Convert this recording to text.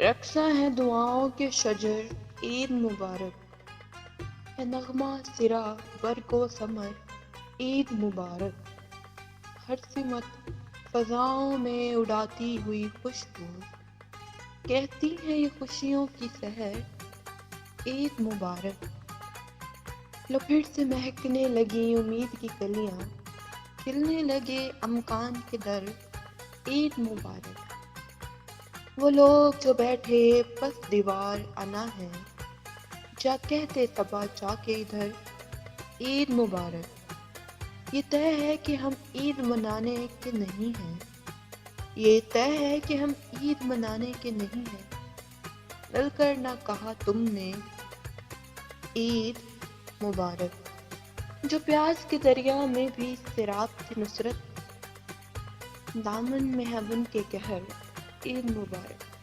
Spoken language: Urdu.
رقصہ ہے دعاؤں کے شجر، عید مبارک ہے نغمہ سرا برگ و ثمر، عید مبارک۔ ہر سمت فضاؤں میں اڑاتی ہوئی خوشبو کہتی ہے یہ خوشیوں کی سحر، عید مبارک۔ لو پھر سے مہکنے لگی امید کی کلیاں، کھلنے لگے امکان کے در، عید مبارک۔ وہ لوگ جو بیٹھے پس دیوار انا ہے، جا کہتے صبا جا کے ادھر، عید مبارک۔ یہ طے ہے کہ ہم عید منانے کے نہیں ہیں، یہ طے ہے کہ ہم عید منانے کے نہیں ہیں، مل کر نہ کہا تم نے، عید مبارک۔ جو پیاس کے دریا میں بھی سیراب تھی نصرت، دامن میں ہے ان کے قہر، عید مبارک۔